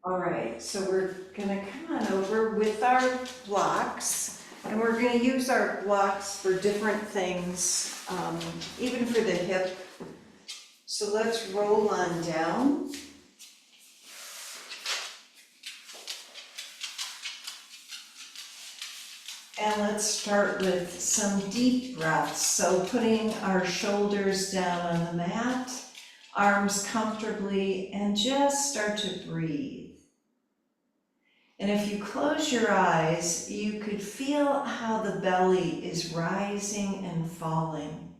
All right, so we're gonna come on over with our blocks, and we're gonna use our blocks for different things, even for the hip. So let's roll on down. And let's start with some deep breaths. So putting our shoulders down on the mat, arms comfortably, and just start to breathe. And if you close your eyes, you could feel how the belly is rising and falling.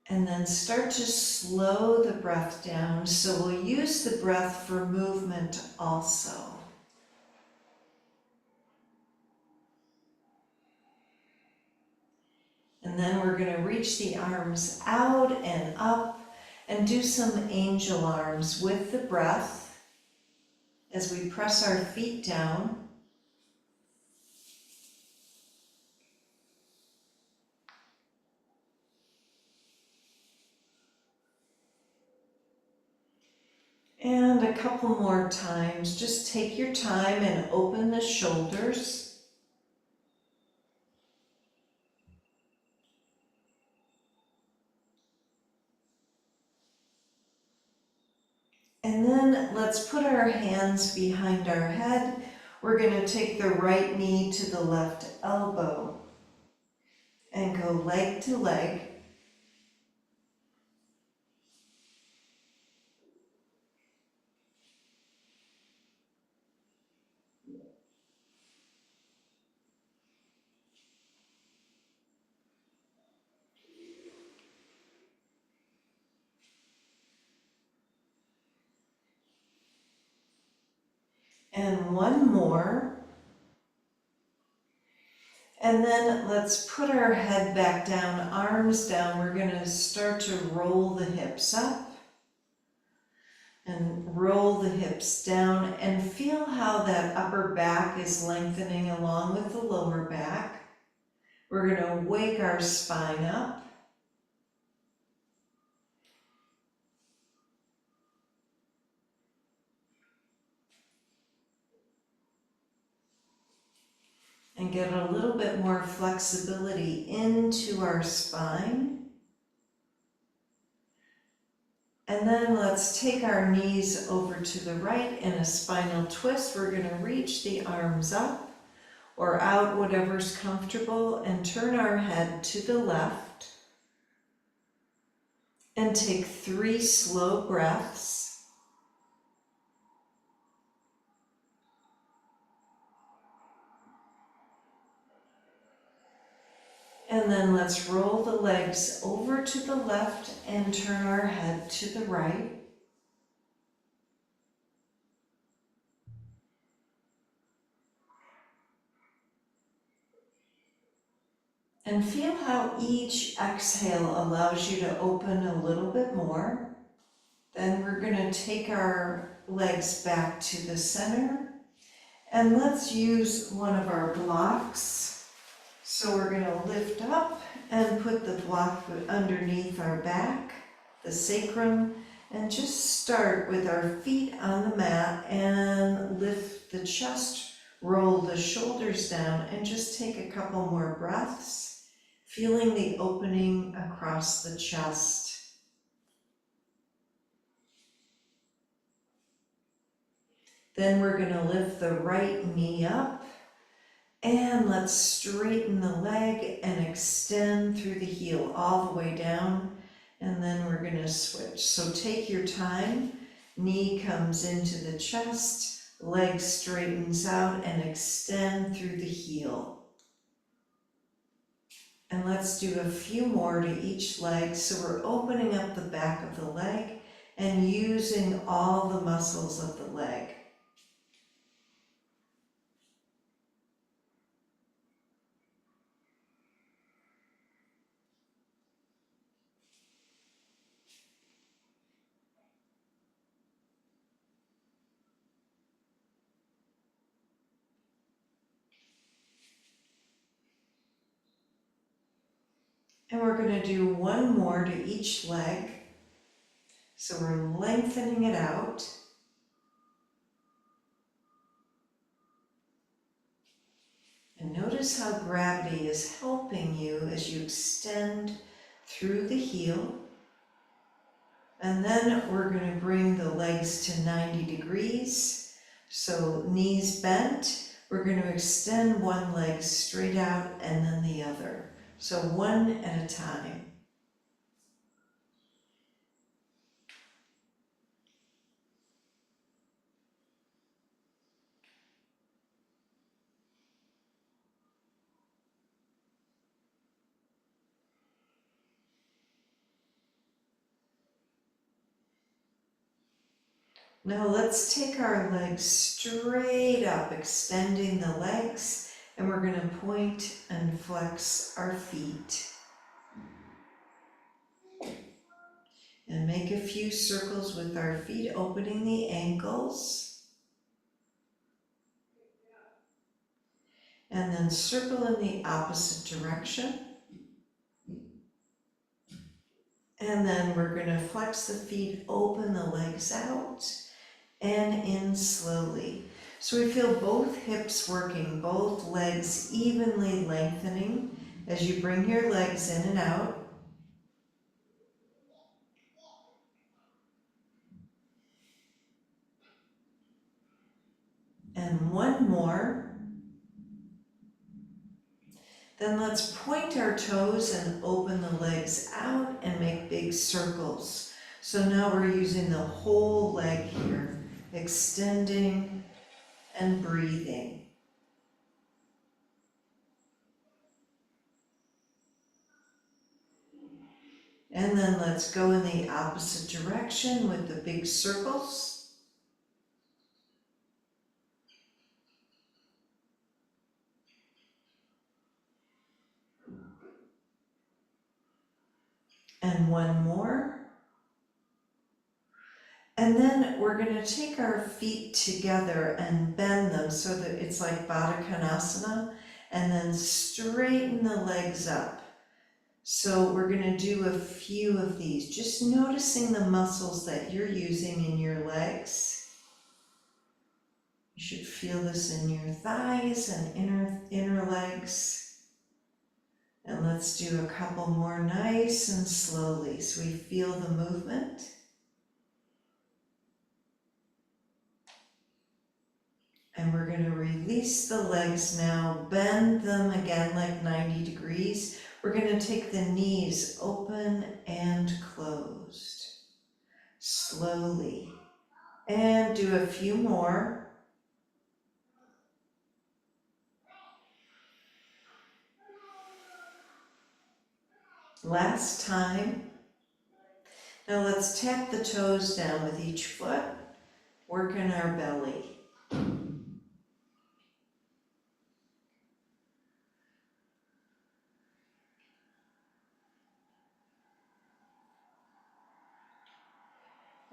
And then start to slow the breath down. So we'll use the breath for movement also. And then we're going to reach the arms out and up and do some angel arms with the breath as we press our feet down. And a couple more times. Just take your time and open the shoulders. And then let's put our hands behind our head. We're going to take the right knee to the left elbow and go leg to leg. And one more. And then let's put our head back down, arms down. We're going to start to roll the hips up and roll the hips down and feel how that upper back is lengthening along with the lower back. We're going to wake our spine up. And get a little bit more flexibility into our spine. And then let's take our knees over to the right in a spinal twist. We're going to reach the arms up or out, whatever's comfortable, and turn our head to the left. And take 3 slow breaths. And then let's roll the legs over to the left and turn our head to the right. And feel how each exhale allows you to open a little bit more. Then we're going to take our legs back to the center. And let's use one of our blocks. So we're going to lift up and put the block underneath our back, the sacrum, and just start with our feet on the mat and lift the chest, roll the shoulders down, and just take a couple more breaths, feeling the opening across the chest. Then we're going to lift the right knee up. And let's straighten the leg and extend through the heel all the way down. And then we're going to switch. So take your time. Knee comes into the chest, leg straightens out and extend through the heel. And let's do a few more to each leg. So we're opening up the back of the leg and using all the muscles of the leg. And we're we're going to do one more to each leg. So we're lengthening it out. And notice how gravity is helping you as you extend through the heel. And then we're going to bring the legs to 90 degrees. So knees bent. We're going to extend one leg straight out and then the other. So one at a time. Now let's take our legs straight up, extending the legs, and we're going to point and flex our feet. And make a few circles with our feet, opening the ankles. And then circle in the opposite direction. And then we're going to flex the feet, open the legs out, and in slowly. So we feel both hips working, both legs evenly lengthening as you bring your legs in and out. And one more. Then let's point our toes and open the legs out and make big circles. So now we're using the whole leg here, extending and breathing. And then let's go in the opposite direction with the big circles. And one more. And then we're going to take our feet together and bend them so that it's like Baddha Konasana, and then straighten the legs up. So we're going to do a few of these, just noticing the muscles that you're using in your legs. You should feel this in your thighs and inner legs. And let's do a couple more nice and slowly so we feel the movement. And we're going to release the legs now, bend them again like 90 degrees. We're going to take the knees open and closed, slowly. And do a few more. Last time. Now let's tap the toes down with each foot, working our belly.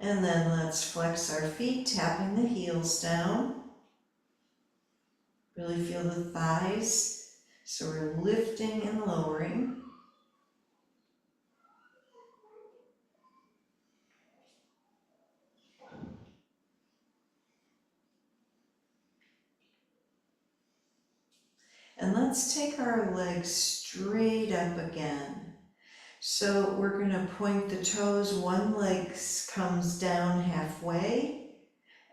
And then let's flex our feet, tapping the heels down. Really feel the thighs. So we're lifting and lowering. And let's take our legs straight up again. So we're going to point the toes. One leg comes down halfway,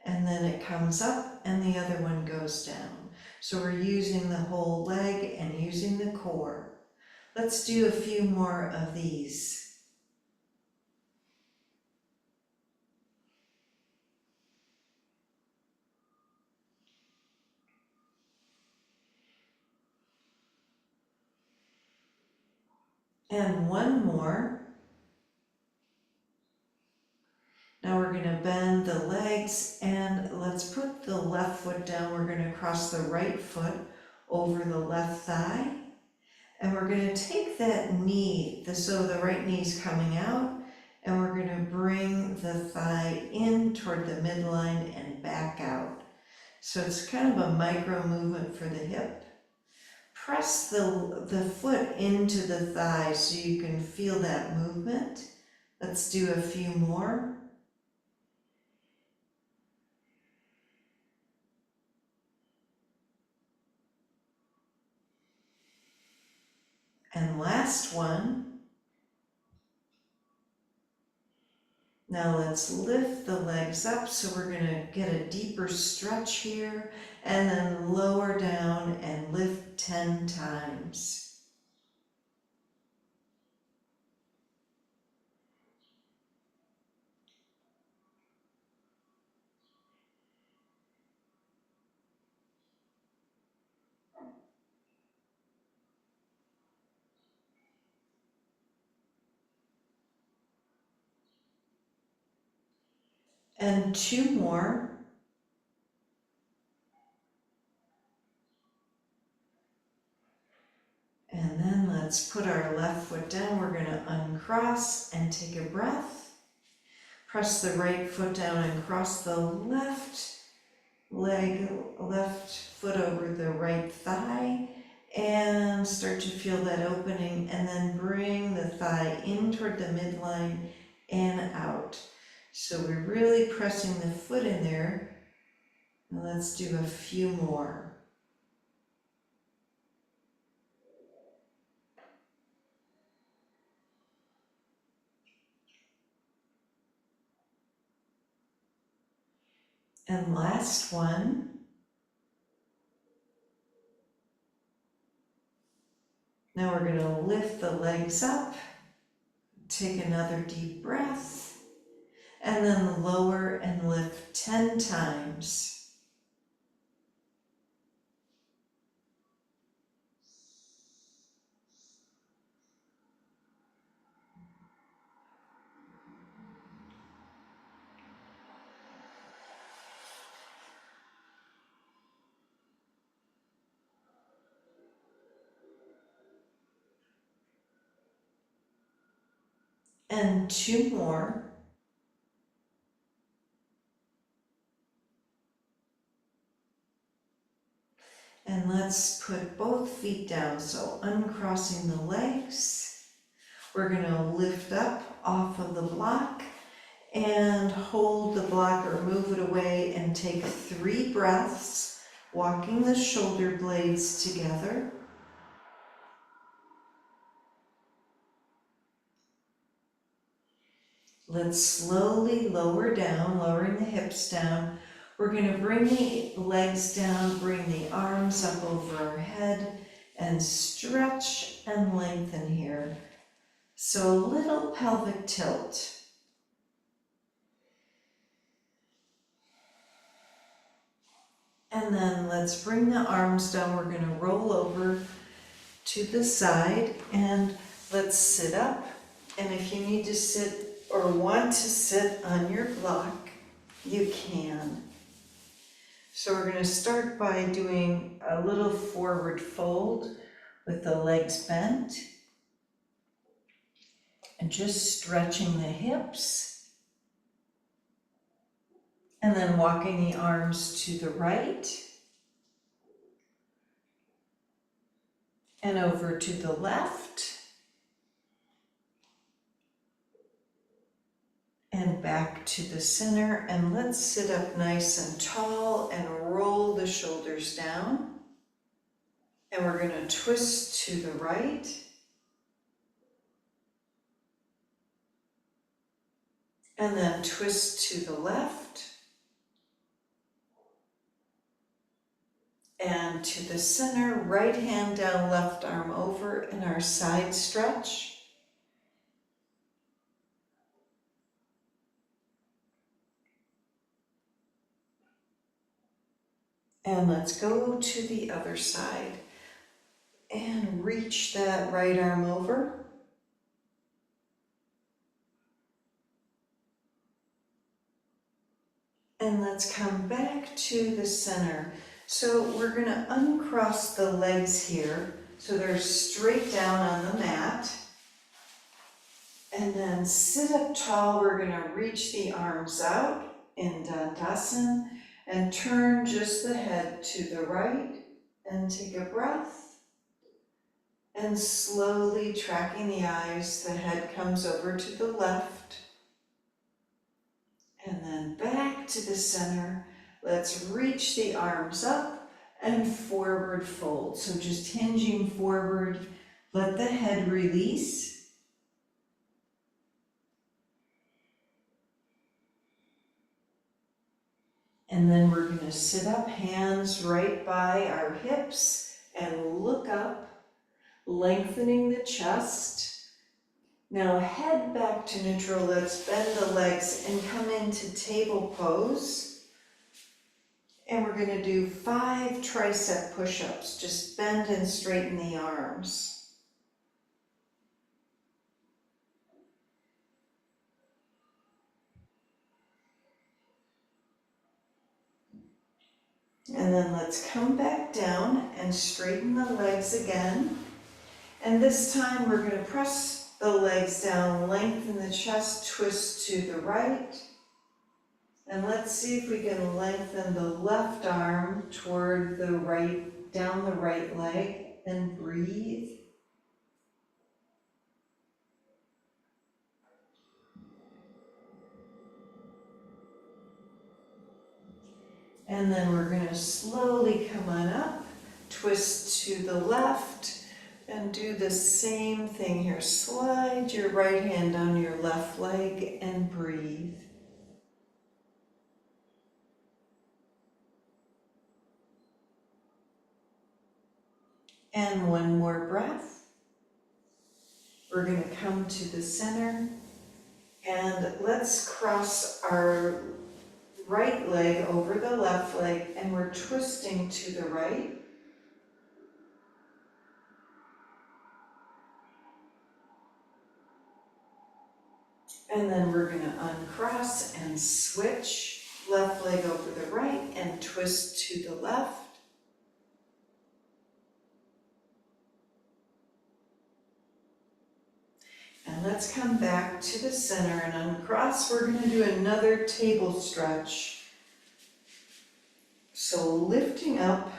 and then it comes up, and the other one goes down. So we're using the whole leg and using the core. Let's do a few more of these. And one more. Now we're going to bend the legs and let's put the left foot down. We're going to cross the right foot over the left thigh. And we're going to take that knee, so the right knee's coming out, and we're going to bring the thigh in toward the midline and back out. So it's kind of a micro movement for the hip. press the foot into the thigh so you can feel that movement. Let's do a few more. And last one. Now let's lift the legs up, so we're going to get a deeper stretch here, and then lower down and lift 10 times. And 2 more. And then let's put our left foot down. We're going to uncross and take a breath. Press the right foot down and cross the left foot over the right thigh. And start to feel that opening, and then bring the thigh in toward the midline and out. So we're really pressing the foot in there. And let's do a few more. And last one. Now we're going to lift the legs up, take another deep breath, and then lower and lift 10 times. And 2 more. And let's put both feet down, so uncrossing the legs. We're going to lift up off of the block and hold the block or move it away and take 3 breaths, walking the shoulder blades together. Let's slowly lower down, lowering the hips down. We're going to bring the legs down, bring the arms up over our head, and stretch and lengthen here. So a little pelvic tilt. And then let's bring the arms down. We're going to roll over to the side, and let's sit up. And if you need to sit or want to sit on your block, you can. So we're going to start by doing a little forward fold with the legs bent and just stretching the hips, and then walking the arms to the right and over to the left and back to the center. And let's sit up nice and tall and roll the shoulders down. And we're going to twist to the right and then twist to the left and to the center. Right hand down, left arm over in our side stretch. And let's go to the other side and reach that right arm over. And let's come back to the center. So we're going to uncross the legs here so they're straight down on the mat. And then sit up tall. We're going to reach the arms out in Dandasana and turn just the head to the right and take a breath. And slowly tracking the eyes, the head comes over to the left. And then back to the center. Let's reach the arms up and forward fold. So just hinging forward, let the head release. And then we're going to sit up, hands right by our hips, and look up, lengthening the chest. Now head back to neutral. Let's bend the legs and come into table pose. And we're going to do 5 tricep push-ups. Just bend and straighten the arms. And then let's come back down and straighten the legs again. And this time we're going to press the legs down, lengthen the chest, twist to the right. And let's see if we can lengthen the left arm toward the right, down the right leg, and breathe. And then we're going to slowly come on up, twist to the left, and do the same thing here. Slide your right hand down your left leg and breathe. And one more breath. We're going to come to the center, and let's cross our right leg over the left leg, and we're twisting to the right. And then we're going to uncross and switch. Left leg over the right and twist to the left. And let's come back to the center and uncross. We're going to do another table stretch. So lifting up,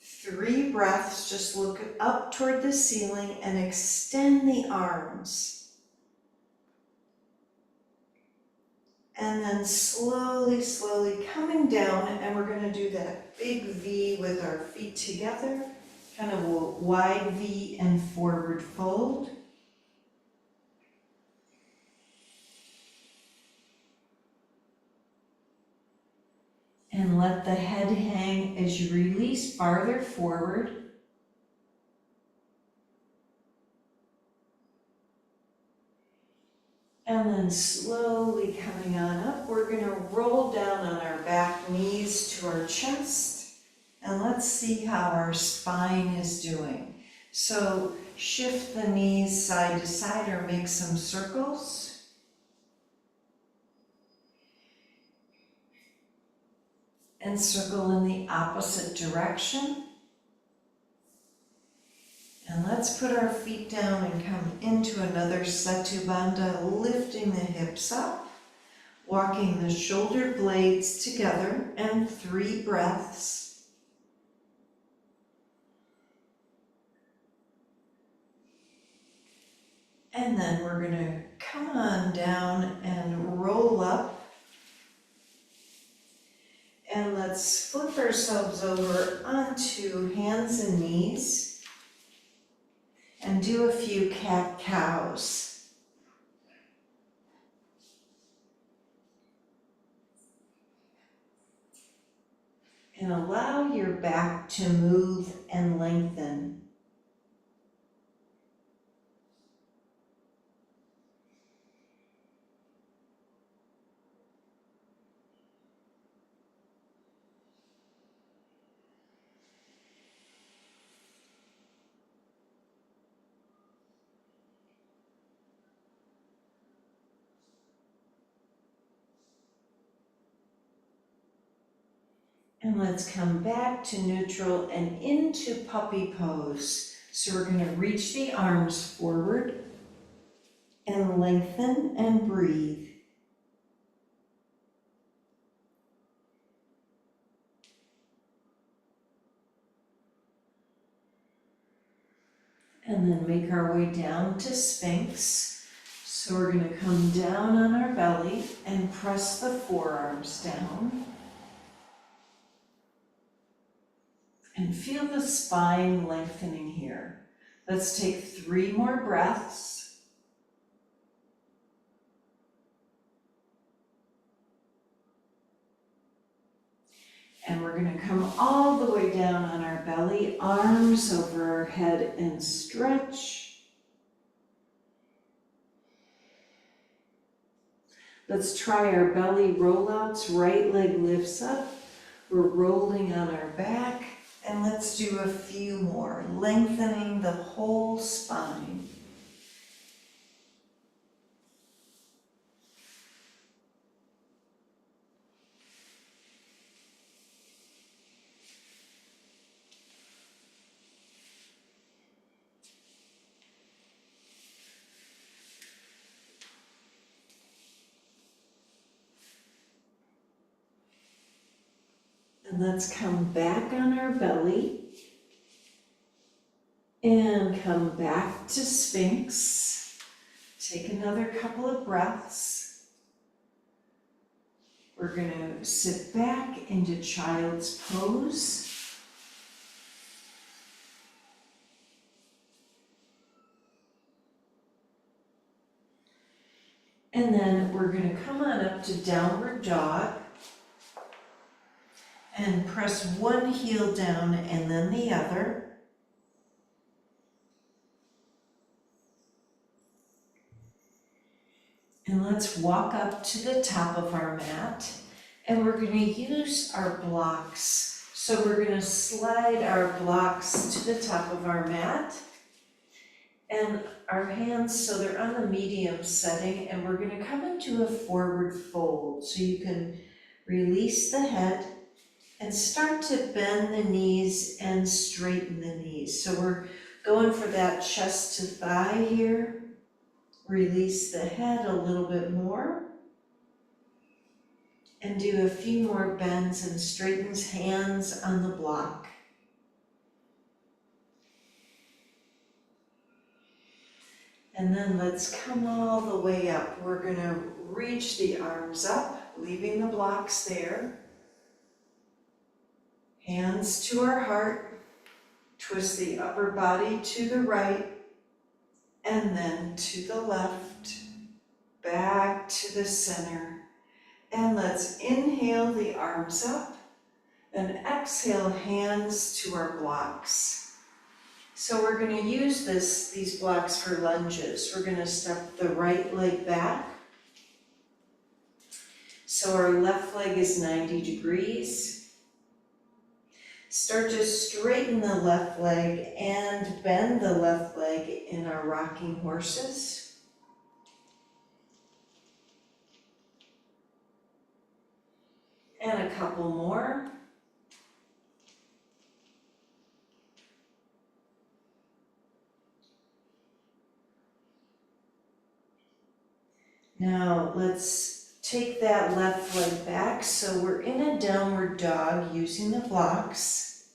3 breaths, just look up toward the ceiling and extend the arms. And then slowly, slowly coming down, and we're going to do that big V with our feet together, kind of a wide V and forward fold. And let the head hang as you release farther forward. And then slowly coming on up, we're going to roll down on our back knees to our chest. And let's see how our spine is doing. So shift the knees side to side or make some circles. And circle in the opposite direction. And let's put our feet down and come into another Setu Bandha, lifting the hips up, walking the shoulder blades together, and 3 breaths. And then we're going to come on down and roll up. And let's flip ourselves over onto hands and knees. And do a few cat-cows. And allow your back to move and lengthen. And let's come back to neutral and into puppy pose. So we're going to reach the arms forward and lengthen and breathe. And then make our way down to sphinx. So we're going to come down on our belly and press the forearms down. And feel the spine lengthening here. Let's take 3 more breaths. And we're going to come all the way down on our belly, arms over our head and stretch. Let's try our belly rollouts. Right leg lifts up. We're rolling on our back. And let's do a few more, lengthening the whole spine. And let's come back on our belly and come back to sphinx. Take another couple of breaths. We're going to sit back into child's pose. And then we're going to come on up to downward dog. And press one heel down and then the other. And let's walk up to the top of our mat. And we're going to use our blocks. So we're going to slide our blocks to the top of our mat. And our hands, so they're on the medium setting. And we're going to come into a forward fold. So you can release the head. And start to bend the knees and straighten the knees. So we're going for that chest to thigh here. Release the head a little bit more. And do a few more bends and straightens, hands on the block. And then let's come all the way up. We're going to reach the arms up, leaving the blocks there. Hands to our heart, twist the upper body to the right, and then to the left, back to the center. And let's inhale the arms up, and exhale hands to our blocks. So we're going to use these blocks for lunges. We're going to step the right leg back. So our left leg is 90 degrees. Start to straighten the left leg and bend the left leg in our rocking horses. And a couple more. Now let's take that left leg back, so we're in a downward dog using the blocks.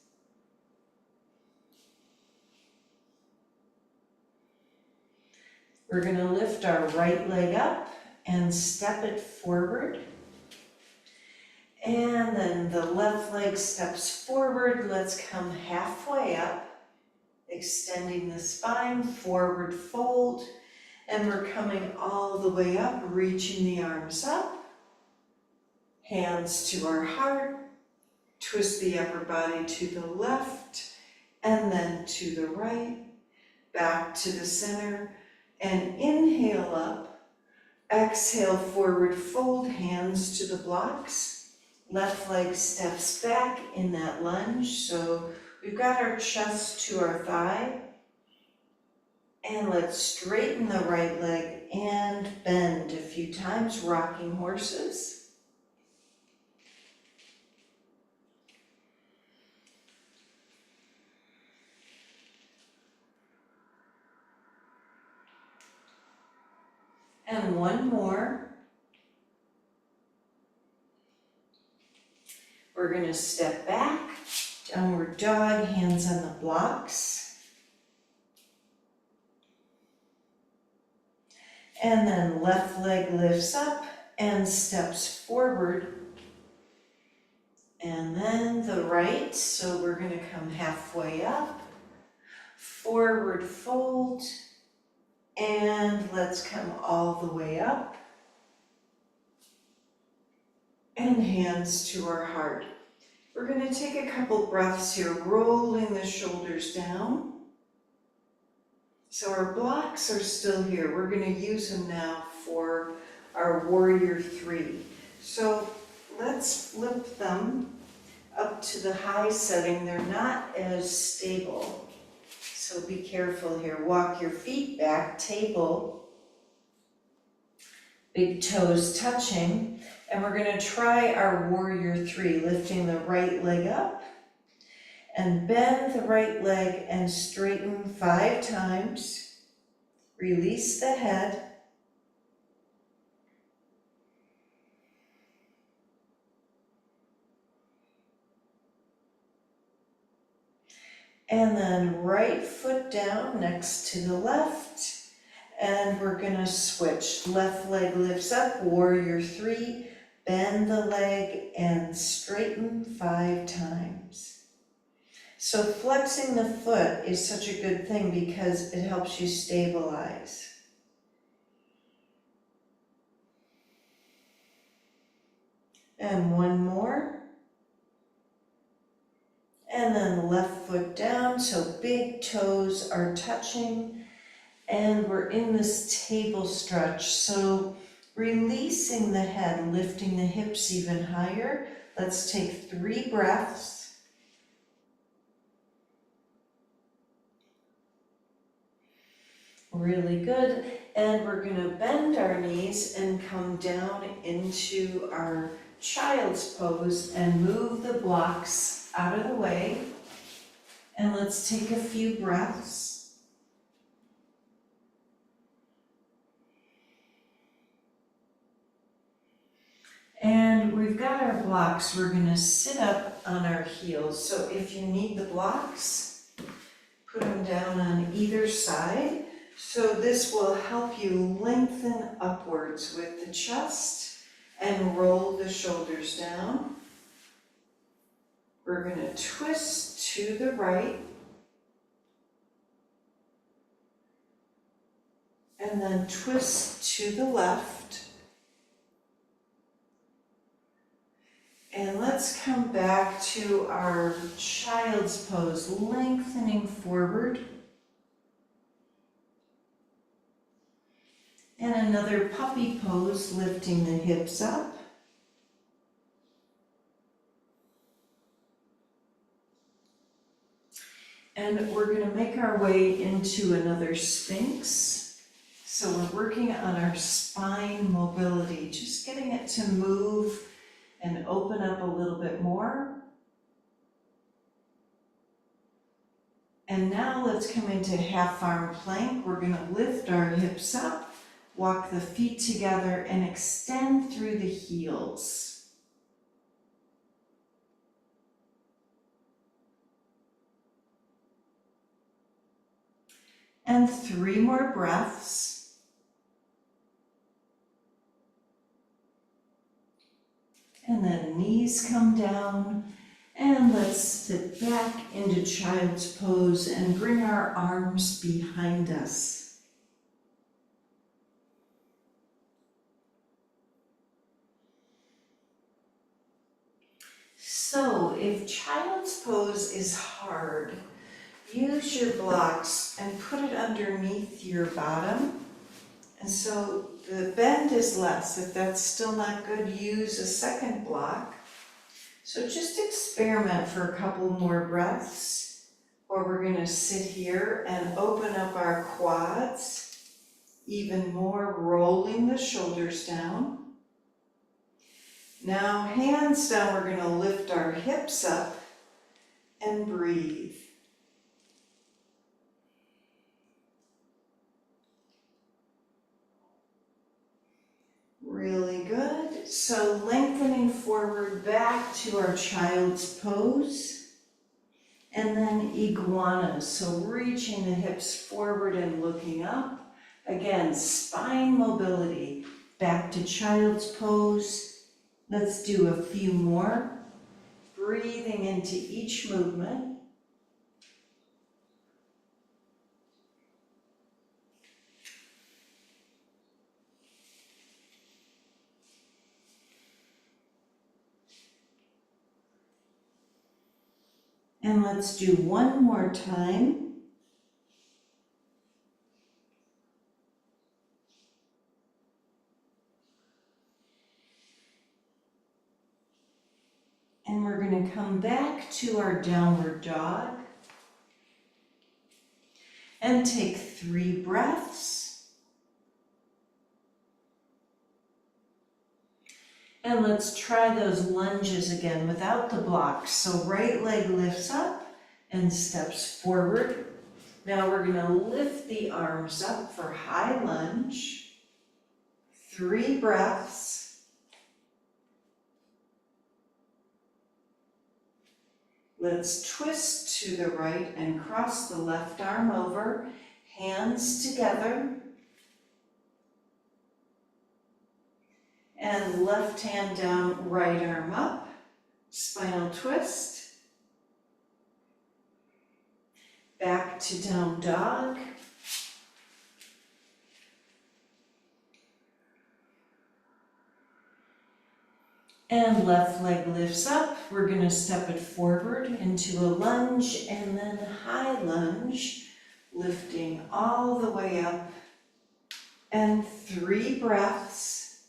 We're going to lift our right leg up and step it forward. And then the left leg steps forward. Let's come halfway up, extending the spine, forward fold. And we're coming all the way up, reaching the arms up. Hands to our heart, twist the upper body to the left, and then to the right, back to the center, and inhale up, exhale forward fold, hands to the blocks, left leg steps back in that lunge, so we've got our chest to our thigh, and let's straighten the right leg and bend a few times, rocking horses. And one more. We're going to step back, downward dog, hands on the blocks. And then left leg lifts up and steps forward. And then the right, so we're gonna come halfway up, forward fold, and let's come all the way up. And hands to our heart. We're gonna take a couple breaths here, rolling the shoulders down. So our blocks are still here. We're gonna use them now for our warrior three. So let's flip them up to the high setting. They're not as stable. So be careful here. Walk your feet back, table. Big toes touching. And we're gonna try our warrior three, lifting the right leg up. And bend the right leg and straighten 5 times. Release the head. And then right foot down next to the left. And we're gonna switch. Left leg lifts up, warrior three. Bend the leg and straighten 5 times. So flexing the foot is such a good thing because it helps you stabilize. And one more. And then left foot down, so big toes are touching. And we're in this table stretch. So releasing the head, lifting the hips even higher. Let's take 3 breaths. Really good. And we're gonna bend our knees and come down into our child's pose and move the blocks out of the way. And let's take a few breaths. And we've got our blocks. We're gonna sit up on our heels. So if you need the blocks, put them down on either side. So this will help you lengthen upwards with the chest and roll the shoulders down. We're going to twist to the right and then twist to the left. And let's come back to our child's pose, lengthening forward. And another puppy pose, lifting the hips up. And we're going to make our way into another sphinx. So we're working on our spine mobility, just getting it to move and open up a little bit more. And now let's come into half arm plank. We're going to lift our hips up. Walk the feet together and extend through the heels. And 3 more breaths. And then knees come down. And let's sit back into child's pose and bring our arms behind us. So if child's pose is hard, use your blocks and put it underneath your bottom. And so the bend is less. If that's still not good, use a second block. So just experiment for a couple more breaths, or we're going to sit here and open up our quads even more, rolling the shoulders down. Now, hands down, we're going to lift our hips up and breathe. Really good. So lengthening forward back to our child's pose. And then iguana. So reaching the hips forward and looking up. Again, spine mobility. Back to child's pose. Let's do a few more. Breathing into each movement. And let's do one more time. And we're going to come back to our downward dog and take 3 breaths. And let's try those lunges again without the blocks. So right leg lifts up and steps forward. Now we're going to lift the arms up for high lunge. 3 breaths. Let's twist to the right and cross the left arm over, hands together. And left hand down, right arm up, spinal twist. Back to down dog. And left leg lifts up. We're going to step it forward into a lunge and then high lunge, lifting all the way up. And 3 breaths.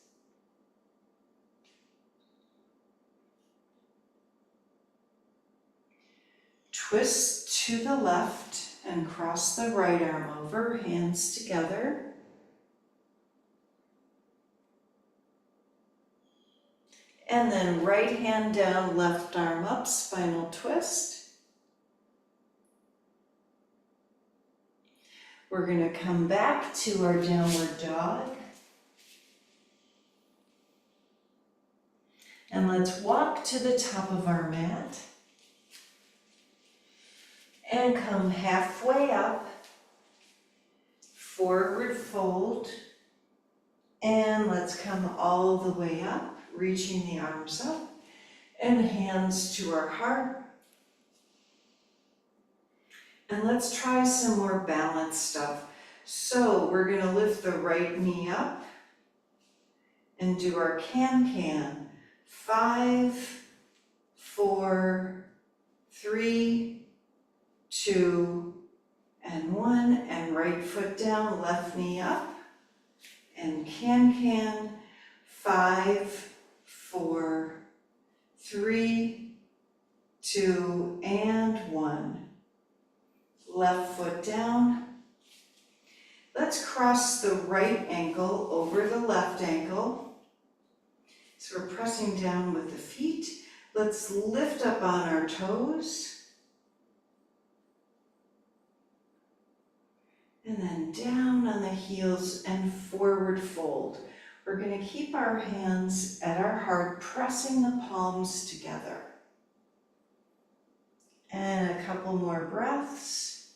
Twist to the left and cross the right arm over, hands together. And then right hand down, left arm up, spinal twist. We're going to come back to our downward dog. And let's walk to the top of our mat. And come halfway up, forward fold. And let's come all the way up. Reaching the arms up and hands to our heart. And let's try some more balance stuff. So we're going to lift the right knee up and do our can-can. 5, 4, 3, 2, and 1. And right foot down, left knee up. And can-can. 5, 4, 3, 2, and 1. Left foot down. Let's cross the right ankle over the left ankle. So we're pressing down with the feet. Let's lift up on our toes. And then down on the heels and forward fold. We're going to keep our hands at our heart, pressing the palms together. And a couple more breaths.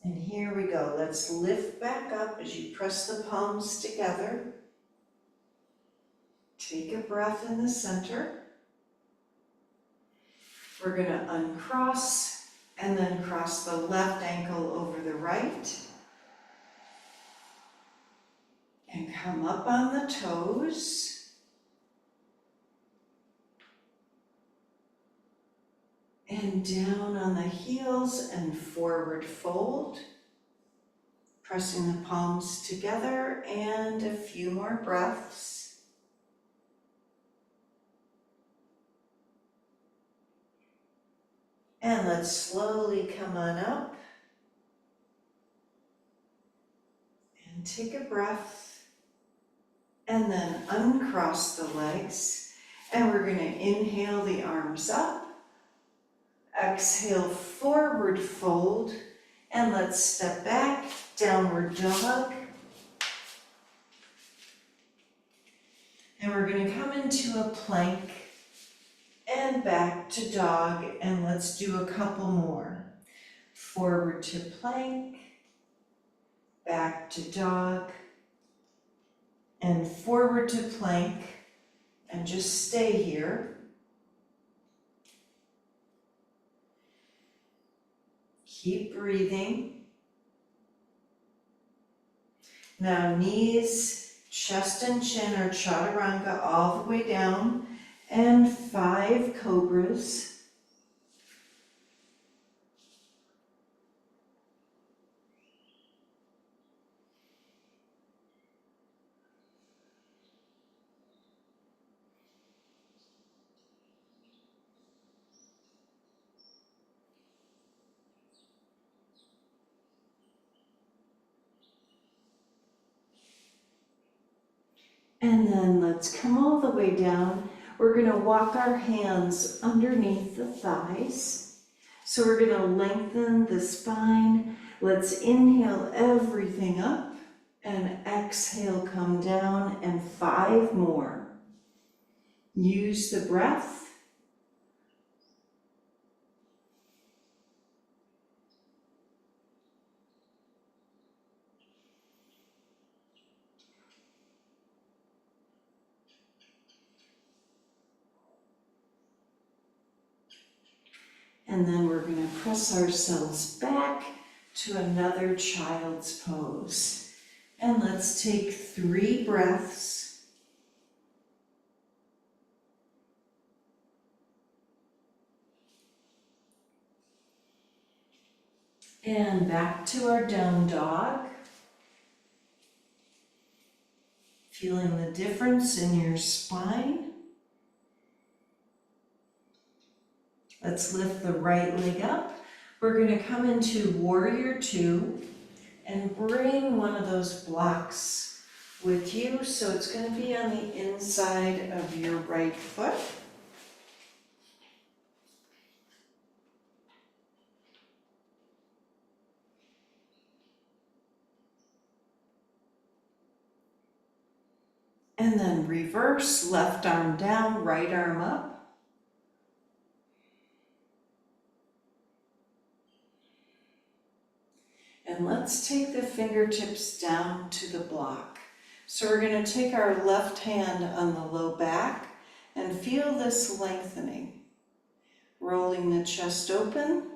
And here we go. Let's lift back up as you press the palms together. Take a breath in the center. We're going to uncross and then cross the left ankle over the right. And come up on the toes. And down on the heels and forward fold. Pressing the palms together and a few more breaths. And let's slowly come on up. And take a breath. And then uncross the legs. And we're going to inhale the arms up. Exhale, forward fold. And let's step back, downward dog. And we're going to come into a plank and back to dog. And let's do a couple more. forward to plank, back to dog, and forward to plank, and just stay here. Keep breathing. Now knees, chest and chin are chaturanga all the way down, and 5 cobras. And then let's come all the way down. We're going to walk our hands underneath the thighs. So we're going to lengthen the spine. Let's inhale everything up and exhale, come down, and 5 more. Use the breath. And then we're going to press ourselves back to another child's pose. And let's take 3 breaths. And back to our down dog. Feeling the difference in your spine. Let's lift the right leg up. We're going to come into warrior 2 and bring one of those blocks with you. So it's going to be on the inside of your right foot. And then reverse, left arm down, right arm up. And let's take the fingertips down to the block. So we're going to take our left hand on the low back and feel this lengthening. Rolling the chest open.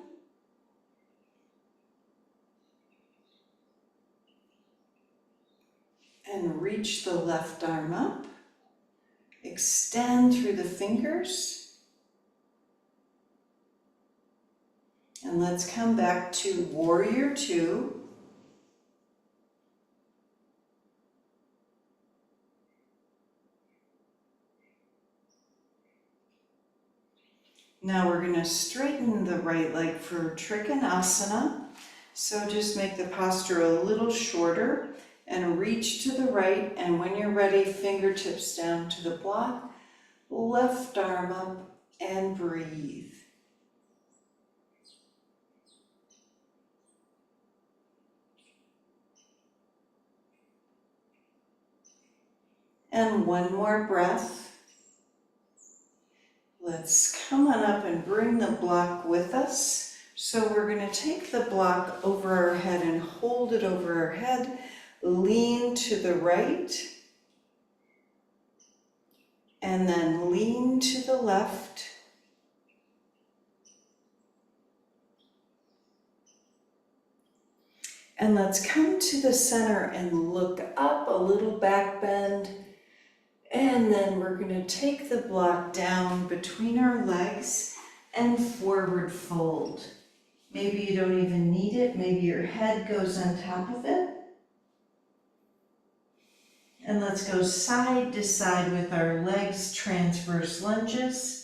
And reach the left arm up. Extend through the fingers. And let's come back to warrior 2. Now we're going to straighten the right leg for Trikonasana. So just make the posture a little shorter and reach to the right. And when you're ready, fingertips down to the block, left arm up, and breathe. And one more breath. Let's come on up and bring the block with us. So we're going to take the block over our head and hold it over our head. Lean to the right. And then lean to the left. And let's come to the center and look up, a little back bend. And then we're going to take the block down between our legs and forward fold. Maybe you don't even need it. Maybe your head goes on top of it. And let's go side to side with our legs, transverse lunges.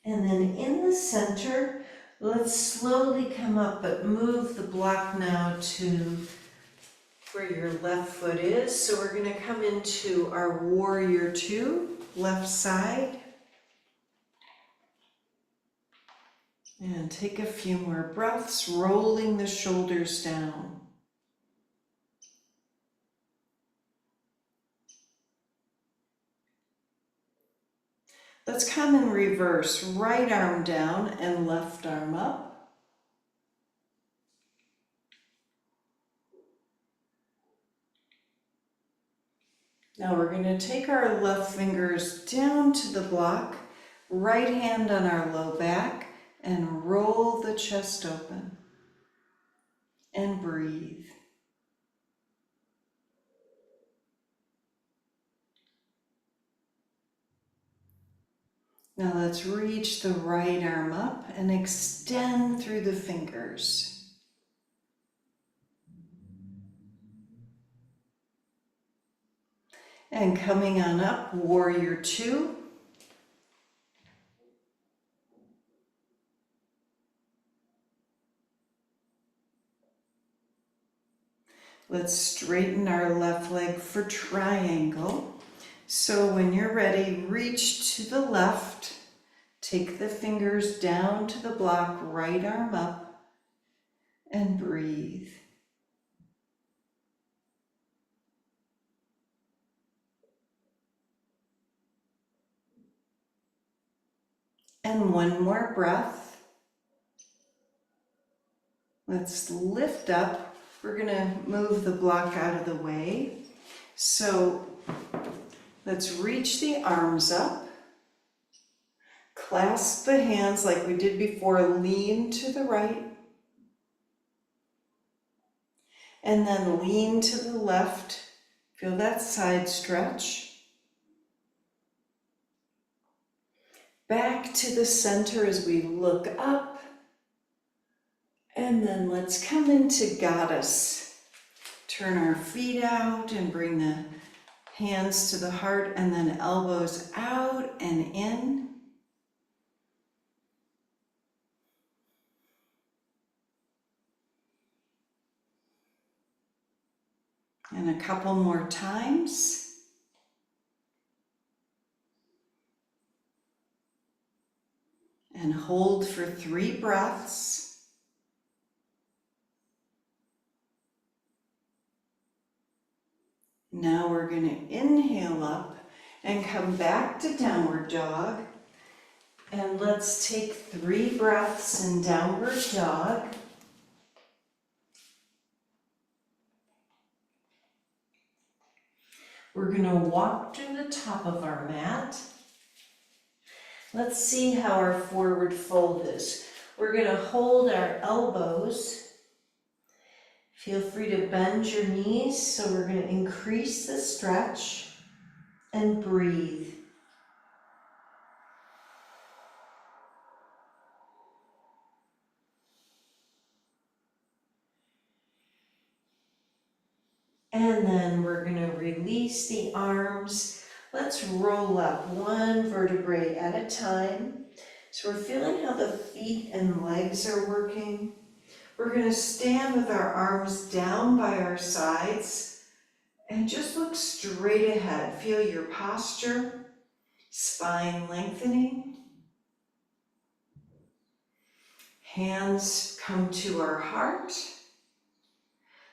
And then in the center, let's slowly come up, but move the block now to where your left foot is. So we're going to come into our warrior 2, left side. And take a few more breaths, rolling the shoulders down. Let's come in reverse, right arm down and left arm up. Now we're going to take our left fingers down to the block, right hand on our low back, and roll the chest open. And breathe. Now let's reach the right arm up and extend through the fingers. And coming on up, warrior two. Let's straighten our left leg for triangle. So when you're ready, reach to the left, take the fingers down to the block, right arm up, and breathe. And one more breath. Let's lift up. We're gonna move the block out of the way. So let's reach the arms up. Clasp the hands like we did before, lean to the right. And then lean to the left. Feel that side stretch. Back to the center as we look up. And then let's come into goddess. Turn our feet out and bring the hands to the heart, and then elbows out and in. And a couple more times. And hold for 3 breaths. Now we're going to inhale up and come back to downward dog. And let's take 3 breaths in downward dog. We're going to walk to the top of our mat. Let's see how our forward fold is. We're going to hold our elbows. Feel free to bend your knees, so we're going to increase the stretch and breathe. And then we're going to release the arms. Let's roll up 1 vertebrae at a time. So we're feeling how the feet and legs are working. We're going to stand with our arms down by our sides and just look straight ahead. Feel your posture, spine lengthening. Hands come to our heart.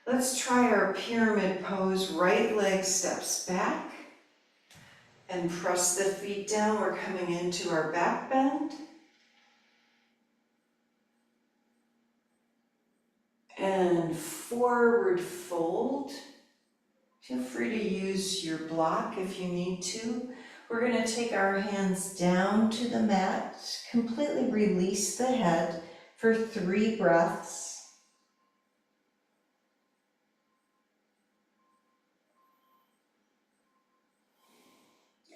Let's try our pyramid pose. Right leg steps back and press the feet down. We're coming into our back bend. And forward fold. Feel free to use your block if you need to. We're going to take our hands down to the mat, completely release the head for 3 breaths.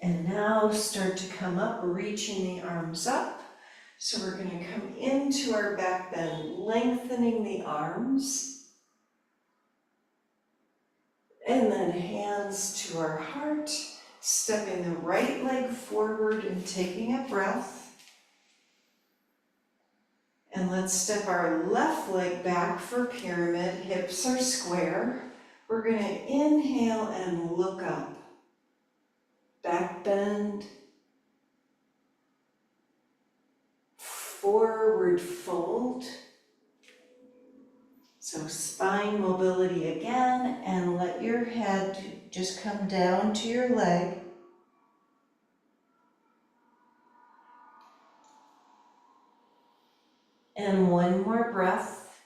And now start to come up, reaching the arms up. So we're going to come into our back bend, lengthening the arms. And then hands to our heart, stepping the right leg forward and taking a breath. And let's step our left leg back for pyramid. Hips are square. We're going to inhale and look up. Back bend. Forward fold. So spine mobility again, and let your head just come down to your leg. And one more breath.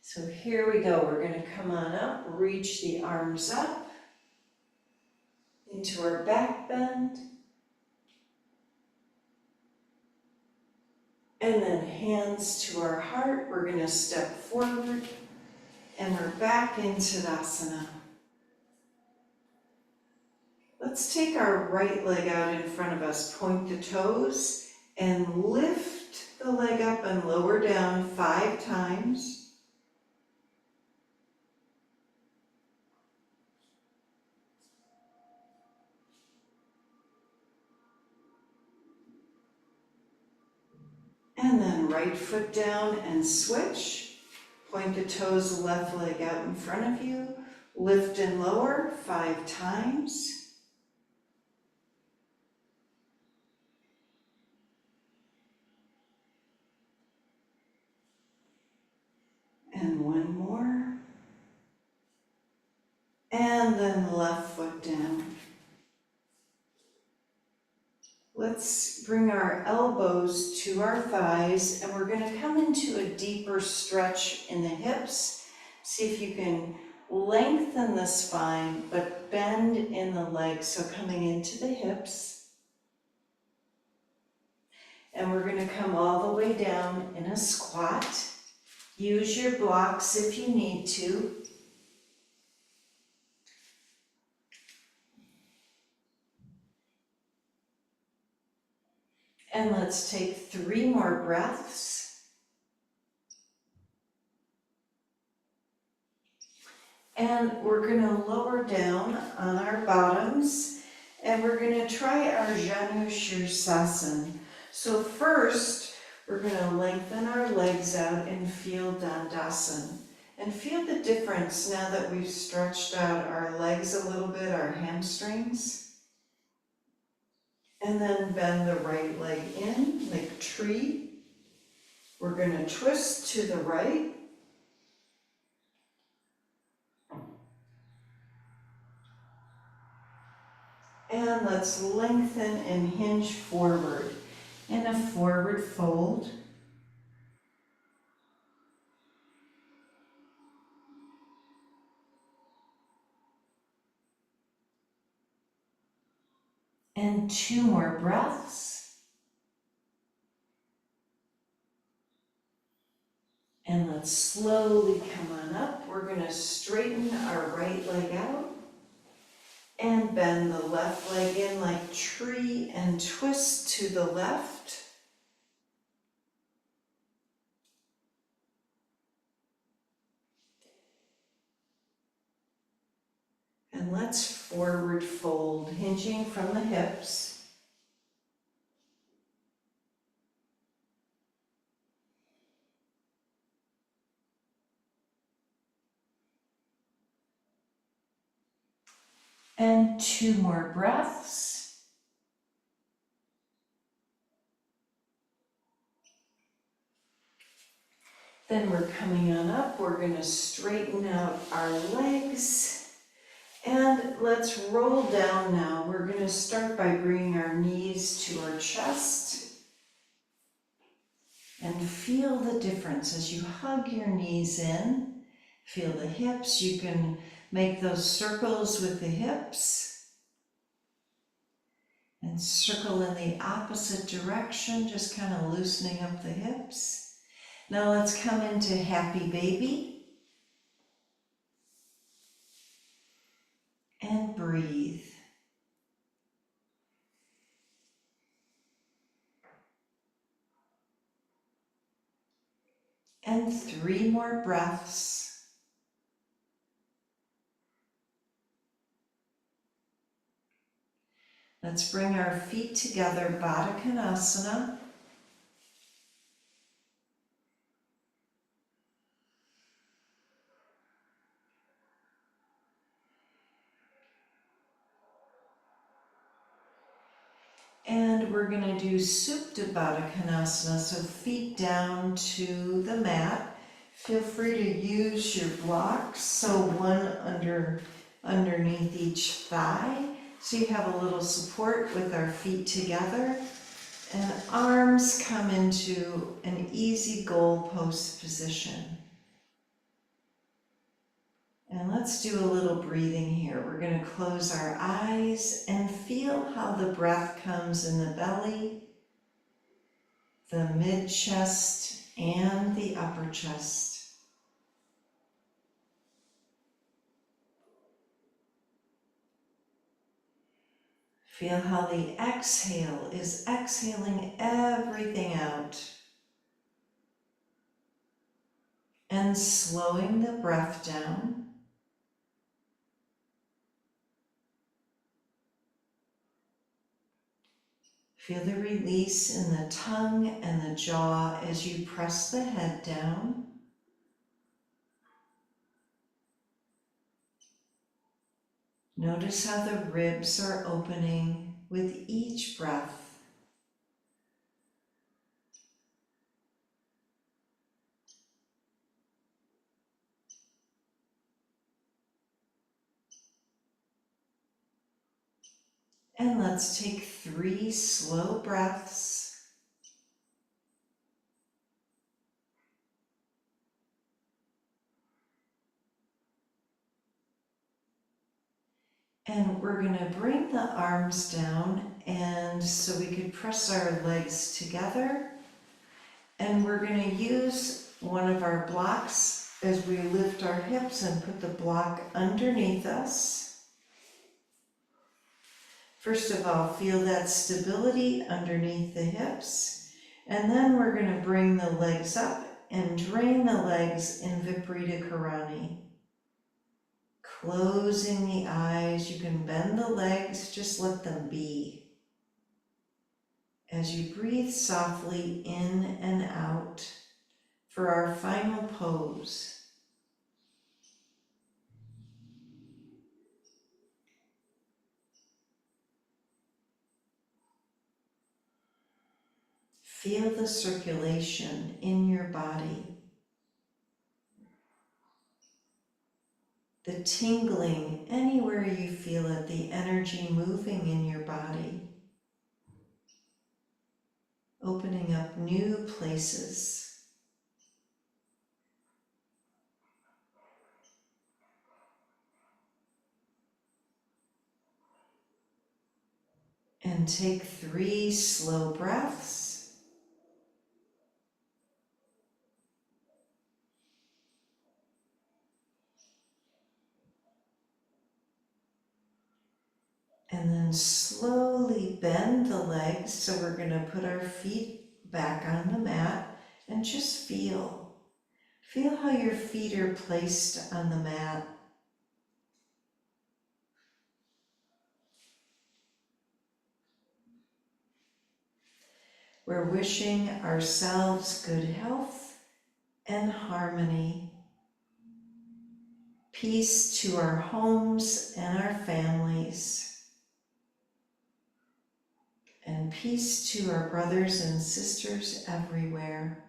So here we go. We're going to come on up, reach the arms up into our back bend. And then hands to our heart. We're going to step forward and we're back into Tadasana. Let's take our right leg out in front of us, point the toes, and lift the leg up and lower down 5 times. And then right foot down and switch. Point the toes, left leg out in front of you. Lift and lower 5 times. And one more. And then left foot down. Let's bring our elbows to our thighs and we're going to come into a deeper stretch in the hips. See if you can lengthen the spine but bend in the legs, so coming into the hips. And we're going to come all the way down in a squat. Use your blocks if you need to. And let's take 3 more breaths. And we're going to lower down on our bottoms and we're going to try our Janu Shirsasana. So first, we're going to lengthen our legs out and feel Dandasana. And feel the difference now that we've stretched out our legs a little bit, our hamstrings. And then bend the right leg in like a tree. We're going to twist to the right. And let's lengthen and hinge forward in a forward fold. And 2 more breaths. And let's slowly come on up. We're going to straighten our right leg out and bend the left leg in like tree and twist to the left. And let's forward fold, hinging from the hips. And 2 more breaths. Then we're coming on up. We're going to straighten out our legs. And let's roll down now. We're going to start by bringing our knees to our chest. And feel the difference as you hug your knees in. Feel the hips. You can make those circles with the hips. And circle in the opposite direction, just kind of loosening up the hips. Now let's come into happy baby. And breathe. And 3 more breaths. Let's bring our feet together, Baddha Konasana. And we're going to do Supta Baddha Konasana, so feet down to the mat. Feel free to use your blocks, so one underneath each thigh, so you have a little support with our feet together. And arms come into an easy goalpost position. And let's do a little breathing here. We're going to close our eyes and feel how the breath comes in the belly, the mid-chest, and the upper chest. Feel how the exhale is exhaling everything out and slowing the breath down. Feel the release in the tongue and the jaw as you press the head down. Notice how the ribs are opening with each breath. And let's take 3 slow breaths. And we're going to bring the arms down, and so we could press our legs together. And we're going to use one of our blocks as we lift our hips and put the block underneath us. First of all, feel that stability underneath the hips. And then we're going to bring the legs up and drain the legs in Viparita Karani. Closing the eyes, you can bend the legs, just let them be. As you breathe softly in and out for our final pose. Feel the circulation in your body. The tingling anywhere you feel it, the energy moving in your body. Opening up new places. And take 3 slow breaths. And then slowly bend the legs. So we're going to put our feet back on the mat and just feel. Feel how your feet are placed on the mat. We're wishing ourselves good health and harmony. Peace to our homes and our families. And peace to our brothers and sisters everywhere.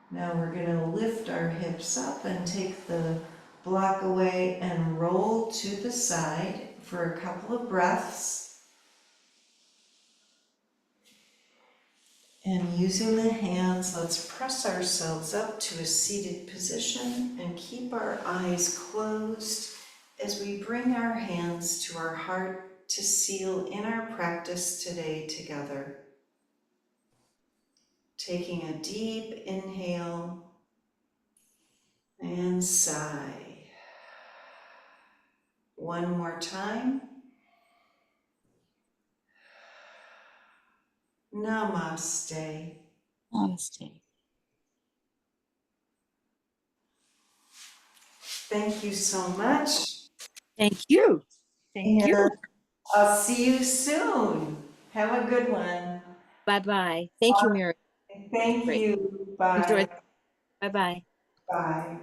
Now we're going to lift our hips up and take the block away and roll to the side for a couple of breaths. And using the hands, let's press ourselves up to a seated position and keep our eyes closed as we bring our hands to our heart to seal in our practice today together. Taking a deep inhale and sigh. One more time. Namaste. Namaste. Thank you so much. Thank you. Thank And you. I'll see you soon. Have a good one. Bye-bye. Thank you, Mary. Thank Great. you. Bye. Enjoy. Bye-bye. Bye.